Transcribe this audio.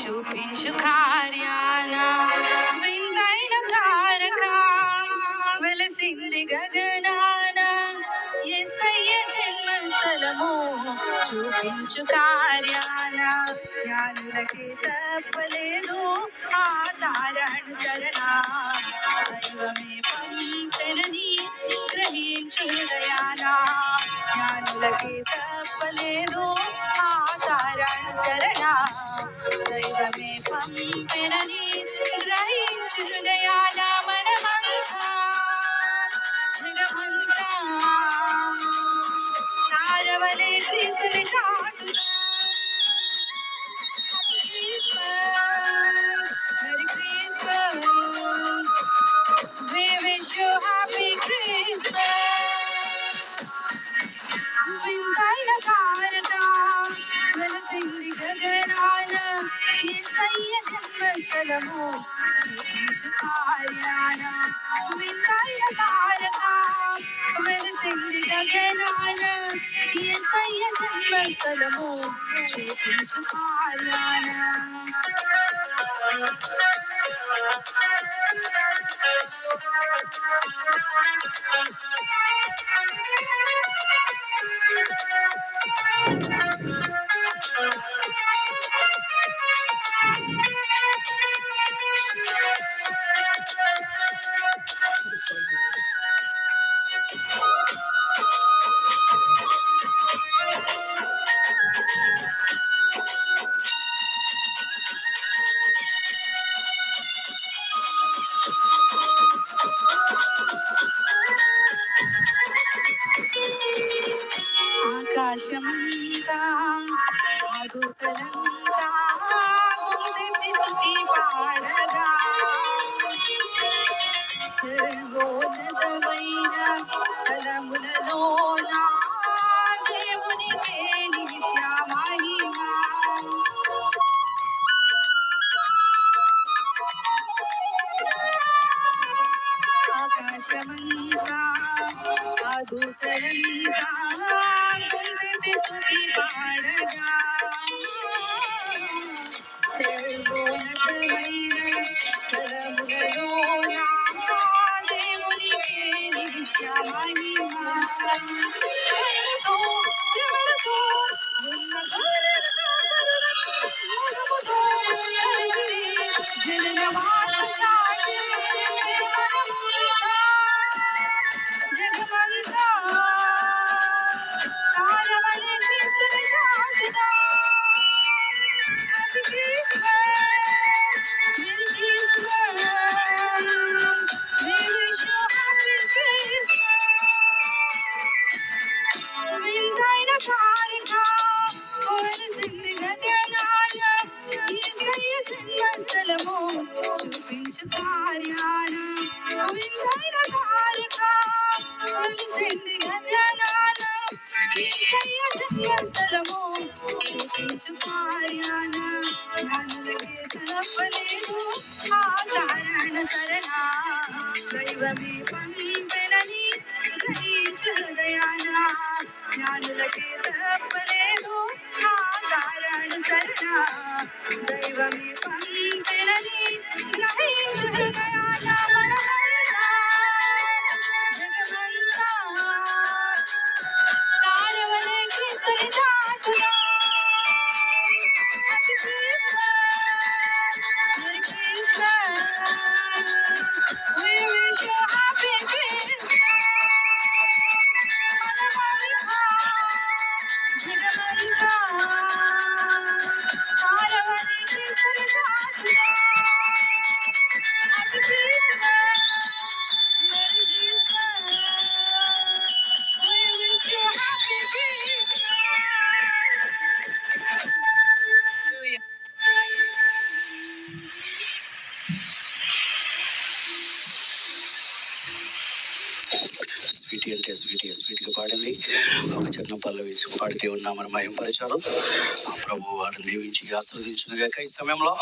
చూపించు కార్యాన వింతైన తారక వెలసింది గగనాన యేసయ్య జన్మస్థలము చూపించు కార్యాన జ్ఞానులకి తప్పలేదు ఆ తారానుసరణ దైవమే పంపెనని గ్రహించు హృదయాన జ్ఞానులకి తప్పలేదు ఆ తారానుసరణ దైవమే పంపెనని గ్రహించు హృదయాన మనమంతా జగమంతా తారవలే క్రీస్తుని చాటుదా. Merry Christmas, we wish you happy Christmas. వింతైన తారక వెలసింది గగనాన యేసయ్య జన్మస్థలము చూపించు కార్యాన వింతైన తారక వెలసింది గగనాన యేసయ్య జన్మస్థలము చూపించు కార్యాన ఆకాశమంతా ఆగుతలంతా స్తుతి పాడగా సర్వోన్నతమైన స్థలములలోన దేవునికే నిత్య మహిమ. ఆకాశమంతా ఆగుతలంతా స్తుతి పాడగా సర్వోన్నతమైన స్థలములలోన దేవునికే నిత్య మహిమ. ఎవరితో ఉన్న గౌరవముతో కలిసి జననమాట చాటి జగమంతా తారవలే క్రీస్తుని చాటుదా. Happy Christmas, merry Christmas, we wish you happy Christmas. వింతైన తారక వెలసింది గగనాన యేసయ్య జన్మస్థలము చూపించు కార్యాన వింతైన తారక వెలసింది గగనాన యేసయ్య జన్మస్థలము చూపించు కార్యాన జ్ఞానులకి తప్పలేదు ఆ తారానుసరణ దైవమే పంపెనని గ్రహించు హృదయాన జ్ఞానులకి తప్పలేదు ఆ తారానుసరణ దైవమే పంపెనని గ్రహించు హృదయాన మనమంతా జగమంతా తారవలే క్రీస్తుని చాటుదా. Happy Christmas, merry Christmas, we wish you happy Christmas. మనమంతా జగమంతా తారవలే క్రీస్తుని చాటుదా. Happy Christmas, merry Christmas, we wish you happy Christmas. Hallelujah. Sweetie అంటే స్వీట్గా పాడింది. ఒక చిన్న పల్లవి పాడితే ఉన్నామని మహింపరిచారు. ప్రభు వారిని దీవించి ఆశీర్వదించునుగాక. ఈ సమయంలో